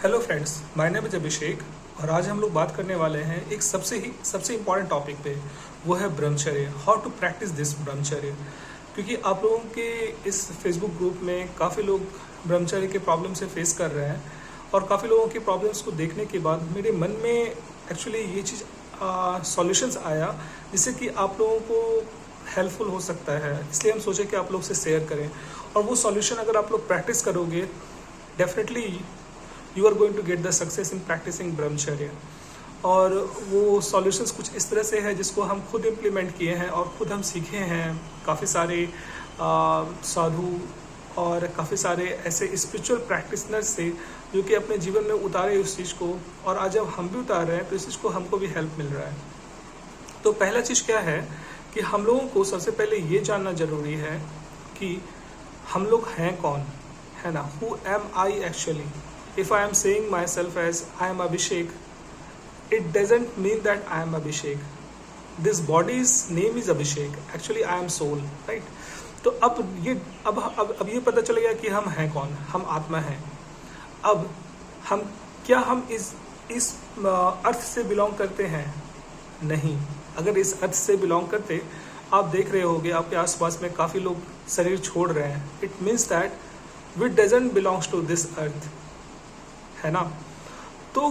Hello friends, my name is Abhishek और आज हम लोग बात करने वाले हैं एक सबसे इम्पॉर्टेंट टॉपिक पे। वो है ब्रह्मचर्य, हाउ टू प्रैक्टिस दिस ब्रह्मचर्य। क्योंकि आप लोगों के इस फेसबुक ग्रुप में काफ़ी लोग ब्रह्मचर्य के प्रॉब्लम से फेस कर रहे हैं और काफ़ी लोगों की प्रॉब्लम्स को देखने के बाद मेरे मन में एक्चुअली ये चीज़ सॉल्यूशंस आया जिससे कि आप लोगों को हेल्पफुल हो सकता है। इसलिए हम सोचे कि आप लोग से शेयर करें और वो सॉल्यूशन अगर आप लोग प्रैक्टिस करोगे definitely you are going to get the success in practicing brahmacharya. और वो सॉल्यूशंस कुछ इस तरह से है जिसको हम खुद इम्प्लीमेंट किए हैं और खुद हम सीखे हैं। काफ़ी सारे साधु और काफ़ी सारे ऐसे स्पिरिचुअल प्रैक्टिशनर्स से जो कि अपने जीवन में उतारे उस चीज़ को, और आज जब हम भी उतार रहे हैं तो इस चीज़ को हमको भी हेल्प मिल रहा है। तो पहला चीज़ क्या है कि हम लोगों को सबसे पहले ये जानना ज़रूरी है कि हम लोग हैं कौन, है ना। Who am I actually. If I am saying myself as I am Abhishek, it doesn't mean that I am Abhishek. This body's name is Abhishek. Actually, I am soul, right? तो अब ये पता चल गया कि हम हैं कौन, हम आत्मा हैं। अब हम इस अर्थ से बिलोंग करते हैं? नहीं। अगर इस अर्थ से बिलोंग करते, आप देख रहे होगे आपके आसपास में काफ़ी लोग शरीर छोड़ रहे हैं। It means that we doesn't belongs to this earth, है ना। तो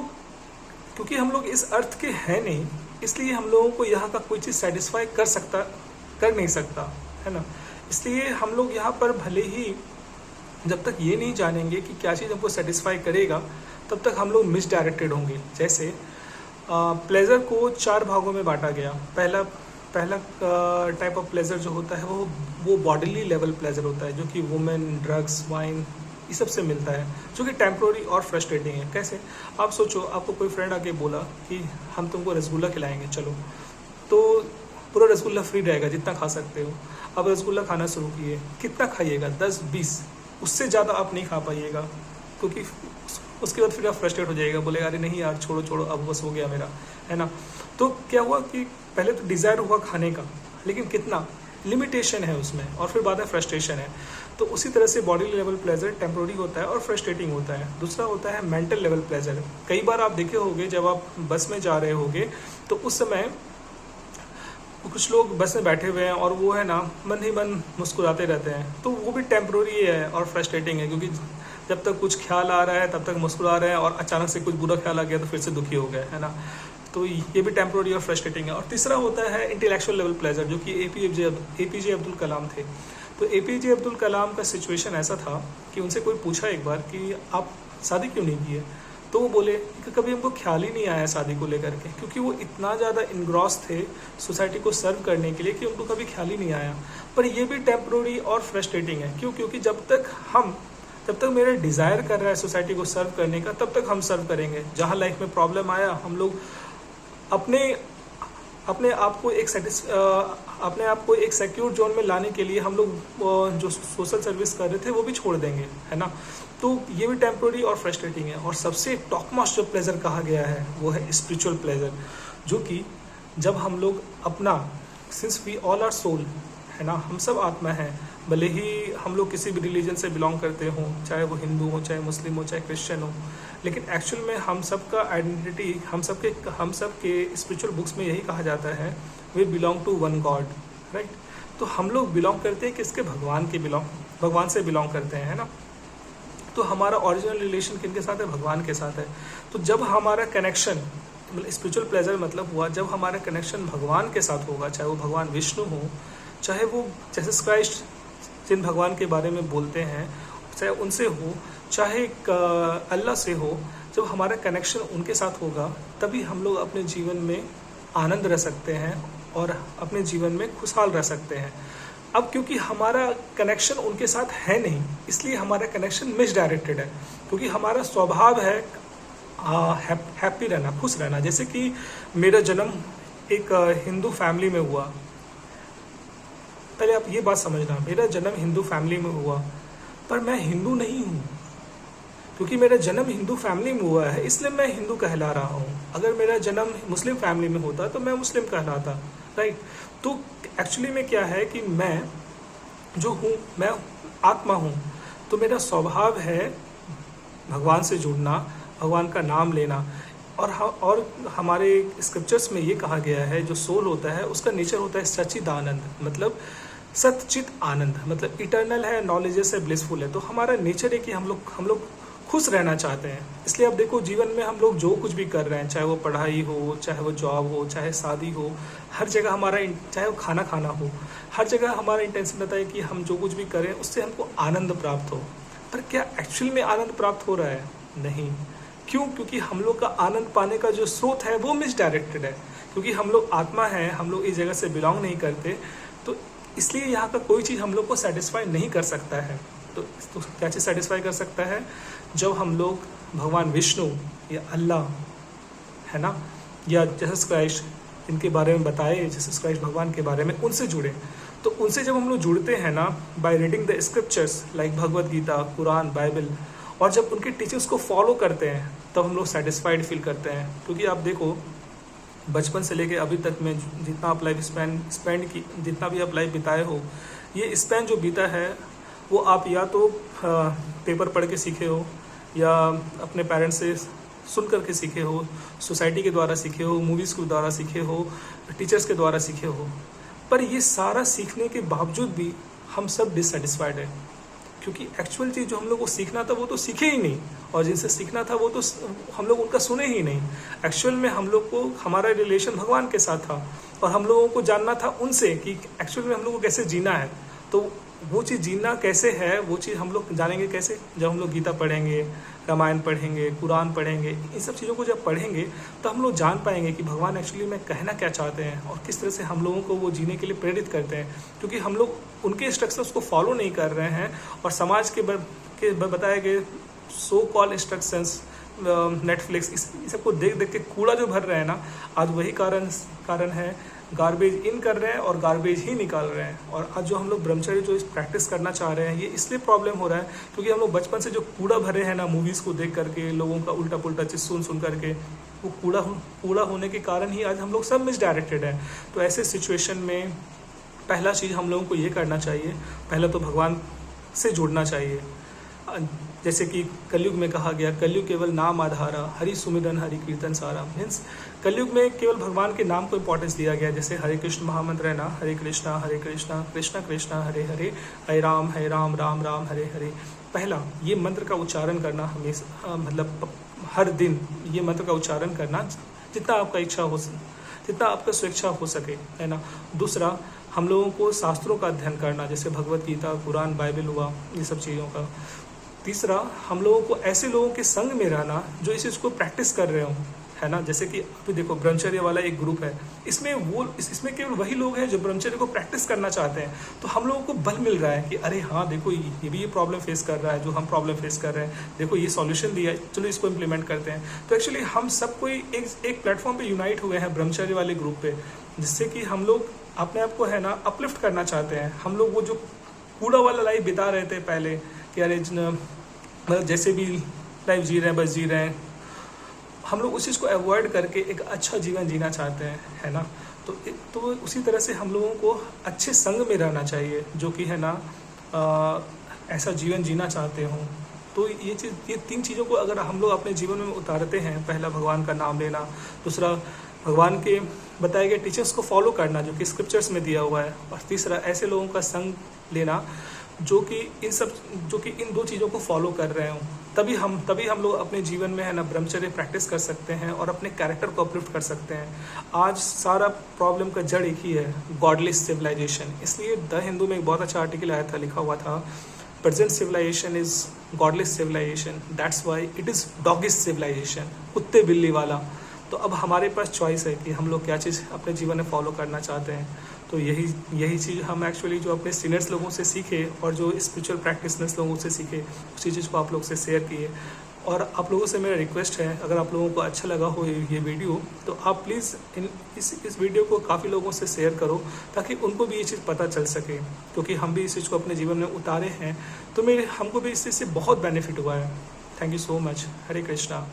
क्योंकि हम लोग इस अर्थ के हैं नहीं, इसलिए हम लोगों को यहाँ का कोई चीज़ सेटिस्फाई कर नहीं सकता, है ना। इसलिए हम लोग यहाँ पर भले ही जब तक ये नहीं जानेंगे कि क्या चीज़ हमको सेटिस्फाई करेगा, तब तक हम लोग मिसडायरेक्टेड होंगे। जैसे प्लेजर को 4 भागों में बांटा गया। पहला टाइप ऑफ प्लेजर जो होता है वो बॉडीली लेवल प्लेजर होता है, जो कि वुमेन, ड्रग्स, वाइन, ये सब से मिलता है, जो कि टेम्प्रोरी और फ्रस्ट्रेटिंग है। कैसे? आप सोचो, आपको कोई फ्रेंड आके बोला कि हम तुमको रसगुल्ला खिलाएंगे, चलो, तो पूरा रसगुल्ला फ्री रहेगा, जितना खा सकते हो। अब रसगुल्ला खाना शुरू किए, कितना खाइएगा? 10-20, उससे ज़्यादा आप नहीं खा पाइएगा, क्योंकि उसके बाद फिर आप फ्रस्ट्रेट हो जाएगा, बोलेगा अरे नहीं यार, छोड़ो अब बस हो गया मेरा, है ना। तो क्या हुआ कि पहले तो डिज़ायर हुआ खाने का, लेकिन कितना, लिमिटेशन है उसमें, और फिर बाद में फ्रस्ट्रेशन है। तो उसी तरह से बॉडी लेवल प्लेजर टेम्प्रोरी होता है और फ्रस्ट्रेटिंग होता है। दूसरा होता है मेंटल लेवल प्लेजर। कई बार आप देखे होंगे जब आप बस में जा रहे होंगे तो उस समय कुछ लोग बस में बैठे हुए हैं और वो है ना मन ही मन मुस्कुराते रहते हैं, तो वो भी टेम्प्रोरी है और फ्रस्ट्रेटिंग है, क्योंकि जब तक कुछ ख्याल आ रहा है तब तक मुस्कुरा रहे हैं और अचानक से कुछ बुरा ख्याल आ गया तो फिर से दुखी हो गए, है ना। तो ये भी टेम्प्रोरी और फ्रस्ट्रेटिंग है। और तीसरा होता है इंटेलेक्चुअल लेवल प्लेजर, जो कि एपीजे अब्दुल कलाम थे। तो एपीजे अब्दुल कलाम का सिचुएशन ऐसा था कि उनसे कोई पूछा एक बार कि आप शादी क्यों नहीं किए, तो वो बोले कि कभी हमको ख्याल ही नहीं आया शादी को लेकर के, क्योंकि वो इतना ज़्यादा इनग्रॉस थे सोसाइटी को सर्व करने के लिए कि उनको कभी ख्याल ही नहीं आया। पर ये भी टेम्प्रोरी और फ्रस्ट्रेटिंग है। क्यों? क्योंकि जब तक मेरा डिज़ायर कर रहा है सोसाइटी को सर्व करने का, तब तक हम सर्व करेंगे। जहाँ लाइफ में प्रॉब्लम आया, हम लोग अपने आप को एक सिक्योर जोन में लाने के लिए हम लोग जो सोशल सर्विस कर रहे थे वो भी छोड़ देंगे, है ना। तो ये भी टेम्प्रोरी और फ्रस्ट्रेटिंग है। और सबसे टॉप मोस्ट जो प्लेजर कहा गया है वो है स्पिरिचुअल प्लेजर, जो कि जब हम लोग अपना, since we all are soul, है ना, हम सब आत्मा हैं, भले ही हम लोग किसी भी रिलीजन से बिलोंग करते हों, चाहे वो हिंदू हो, चाहे मुस्लिम हो, चाहे क्रिश्चियन हो, लेकिन एक्चुअल में हम सब का आइडेंटिटी, हम सब के स्पिरिचुअल बुक्स में यही कहा जाता है, we belong to one God, right. तो हम लोग बिलोंग करते हैं किसके? भगवान से बिलोंग करते हैं, है ना। तो हमारा ओरिजिनल रिलेशन किनके साथ है? भगवान के साथ है। तो जब हमारा कनेक्शन, मतलब स्पिरिचुअल प्लेजर मतलब हुआ जब हमारा कनेक्शन भगवान के साथ होगा, चाहे वो भगवान विष्णु हो, चाहे वो जीसस क्राइस्ट जिन भगवान के बारे में बोलते हैं, चाहे उनसे हो, चाहे अल्लाह से हो, जब हमारा कनेक्शन उनके साथ होगा तभी हम लोग अपने जीवन में आनंद रह सकते हैं और अपने जीवन में खुशहाल रह सकते हैं। अब क्योंकि हमारा कनेक्शन उनके साथ है नहीं, इसलिए हमारा कनेक्शन मिसडायरेक्टेड है, क्योंकि हमारा स्वभाव है हैप्पी रहना, खुश रहना। जैसे कि मेरा जन्म एक हिंदू फैमिली में हुआ। पहले आप ये बात समझना, मेरा जन्म हिंदू फैमिली में हुआ, पर मैं हिंदू नहीं हूँ। क्योंकि मेरा जन्म हिंदू फैमिली में हुआ है इसलिए मैं हिंदू कहला रहा हूँ। अगर मेरा जन्म मुस्लिम फैमिली में होता तो मैं मुस्लिम कहलाता, राइट। तो एक्चुअली में क्या है कि मैं जो हूँ, मैं आत्मा हूँ, तो मेरा स्वभाव है भगवान से जुड़ना, भगवान का नाम लेना। और हमारे स्क्रिप्चर्स में ये कहा गया है, जो सोल होता है उसका नेचर होता है सच्चिदानंद, मतलब सतचित आनंद, मतलब इटर्नल है, नॉलेजेस है, ब्लिसफुल है। तो हमारा नेचर है कि हम लोग खुश रहना चाहते हैं। इसलिए अब देखो, जीवन में हम लोग जो कुछ भी कर रहे हैं, चाहे वो पढ़ाई हो, चाहे वो जॉब हो, चाहे शादी हो, हर जगह हमारा, चाहे वो खाना खाना हो, हर जगह हमारा इंटेंशन रहता है कि हम जो कुछ भी करें उससे हमको आनंद प्राप्त हो। पर क्या एक्चुअल में आनंद प्राप्त हो रहा है? नहीं। क्यों? क्योंकि हम लोग का आनंद पाने का जो स्रोत है वो मिसडायरेक्टेड है। क्योंकि हम लोग आत्मा है, हम लोग इस जगह से बिलोंग नहीं करते, तो इसलिए यहाँ का कोई चीज़ हम लोग को सेटिस्फाई नहीं कर सकता है। तो क्या चीज़ सेटिस्फाई कर सकता है? जब हम लोग भगवान विष्णु या अल्लाह, है ना, या जीसस क्राइस्ट, इनके बारे में बताए, जीसस क्राइस्ट भगवान के बारे में, उनसे जुड़े। तो उनसे जब हम लोग जुड़ते हैं ना, by reading the scriptures like Bhagavad Gita, Quran, Bible, और जब उनके टीचिंग्स को फॉलो करते हैं, तब हम लोग सेटिस्फाइड फील करते हैं। क्योंकि आप देखो, बचपन से लेके अभी तक में जितना आप लाइफ स्पेंड की, जितना भी आप लाइफ बिताए हो, ये स्पेन जो बीता है वो आप या तो पेपर पढ़ के सीखे हो, या अपने पेरेंट्स से सुन करके सीखे हो, सोसाइटी के द्वारा सीखे हो, मूवीज़ के द्वारा सीखे हो, टीचर्स के द्वारा सीखे हो। पर ये सारा सीखने के बावजूद भी हम सब डिससेटिस्फाइड है। क्योंकि एक्चुअल चीज़ जो हम लोग को सीखना था वो तो सीखे ही नहीं, और जिनसे सीखना था वो तो हम लोग उनका सुने ही नहीं। एक्चुअल में हम लोग को हमारा रिलेशन भगवान के साथ था, और हम लोगों को जानना था उनसे कि एक्चुअल में हम लोग को कैसे जीना है। तो वो चीज़ जीना कैसे है, वो चीज़ हम लोग जानेंगे कैसे? जब हम लोग गीता पढ़ेंगे, रामायण पढ़ेंगे, कुरान पढ़ेंगे, इन सब चीज़ों को जब पढ़ेंगे तो हम लोग जान पाएंगे कि भगवान एक्चुअली में कहना क्या चाहते हैं, और किस तरह से हम लोगों को वो जीने के लिए प्रेरित करते हैं। क्योंकि हम लोग उनके इंस्ट्रक्शंस को फॉलो नहीं कर रहे हैं, और समाज के बताए गए सो कॉल इंस्ट्रक्शंस, नेटफ्लिक्स, इस सबको देख देख के कूड़ा जो भर रहे हैं ना, आज वही कारण है, गार्बेज इन कर रहे हैं और गार्बेज ही निकाल रहे हैं। और आज जो हम लोग ब्रह्मचर्य जो प्रैक्टिस करना चाह रहे हैं, ये इसलिए प्रॉब्लम हो रहा है क्योंकि हम लोग बचपन से जो कूड़ा भरे हैं ना, मूवीज़ को देख करके, लोगों का उल्टा पुल्टा चीज़ सुन करके, वो कूड़ा होने के कारण ही आज हम लोग सब मिसडायरेक्टेड हैं। तो ऐसे सिचुएशन में पहला चीज़ हम लोगों को ये करना चाहिए, पहला तो भगवान से जुड़ना चाहिए। जैसे कि कलयुग में कहा गया, कलयुग केवल नाम आधारा, हरि सुमिरन हरि कीर्तन सारा। मीन्स कलयुग में केवल भगवान के नाम को इम्पोर्टेंस दिया गया। जैसे हरे कृष्ण महामंत्र है ना, हरे कृष्णा कृष्णा कृष्णा हरे हरे, हरे राम राम राम हरे हरे। पहला ये मंत्र का उच्चारण करना हमेशा, मतलब हर दिन ये मंत्र का उच्चारण करना, जितना आपका इच्छा हो, जितना आपका स्वेच्छा हो सके, है ना। दूसरा, हम लोगों को शास्त्रों का अध्ययन करना, जैसे भगवद गीता, कुरान, बाइबल हुआ, ये सब चीज़ों का। तीसरा, हम लोगों को ऐसे लोगों के संग में रहना जो इस चीज़ को प्रैक्टिस कर रहे हों, है ना। जैसे कि अभी देखो, ब्रह्मचर्य वाला एक ग्रुप है, इसमें केवल वही लोग हैं जो ब्रह्मचर्य को प्रैक्टिस करना चाहते हैं। तो हम लोगों को बल मिल रहा है कि अरे हाँ देखो, ये भी ये प्रॉब्लम फेस कर रहा है जो हम प्रॉब्लम फेस कर रहे हैं, देखो ये सॉल्यूशन दिया है, चलो इसको इम्प्लीमेंट करते हैं। तो एक्चुअली हम सब कोई एक प्लेटफॉर्म पे यूनाइट हुए हैं ब्रह्मचर्य वाले ग्रुप पे, जिससे कि हम लोग अपने आप को, है ना, अपलिफ्ट करना चाहते हैं। हम लोग वो जो कूड़ा वाला लाइफ बिता रहे थे पहले, कि अरे मतलब जैसे भी लाइफ जी रहे हैं बस जी रहे हैं, हम लोग उस चीज़ को अवॉइड करके एक अच्छा जीवन जीना चाहते हैं, है ना। तो उसी तरह से हम लोगों को अच्छे संग में रहना चाहिए, जो कि, है ना, ऐसा जीवन जीना चाहते हों। तो ये तीन चीज़ों को अगर हम लोग अपने जीवन में उतारते हैं, पहला भगवान का नाम लेना, दूसरा भगवान के बताए गए टीचर्स को फॉलो करना जो कि स्क्रिप्चर्स में दिया हुआ है, और तीसरा ऐसे लोगों का संग लेना जो कि इन दो चीज़ों को फॉलो कर रहे हों, तभी हम लोग अपने जीवन में, है ना, ब्रह्मचर्य प्रैक्टिस कर सकते हैं और अपने कैरेक्टर को अपलिफ्ट कर सकते हैं। आज सारा प्रॉब्लम का जड़ एक ही है, गॉडलेस सिविलाइजेशन। इसलिए द हिंदू में एक बहुत अच्छा आर्टिकल आया था, लिखा हुआ था, present civilization is godless civilization, that's why it is doggish civilization, कुत्ते बिल्ली वाला। तो अब हमारे पास चॉइस है कि हम लोग क्या चीज़ अपने जीवन में फॉलो करना चाहते हैं। तो यही चीज़ हम एक्चुअली जो अपने सीनियर्स लोगों से सीखे और जो स्पिरिचुअल प्रैक्टिशनर्स लोगों से सीखे, उसी चीज़ को आप लोग से शेयर किए। और आप लोगों से मेरा रिक्वेस्ट है, अगर आप लोगों को अच्छा लगा हो ये वीडियो, तो आप प्लीज़ इस वीडियो को काफ़ी लोगों से शेयर करो, ताकि उनको भी ये चीज़ पता चल सके। क्योंकि हम भी इस चीज़ को अपने जीवन में उतारे हैं, तो हमको भी इस चीज़ से बहुत बेनिफिट हुआ है। Thank you so much. Hare Krishna.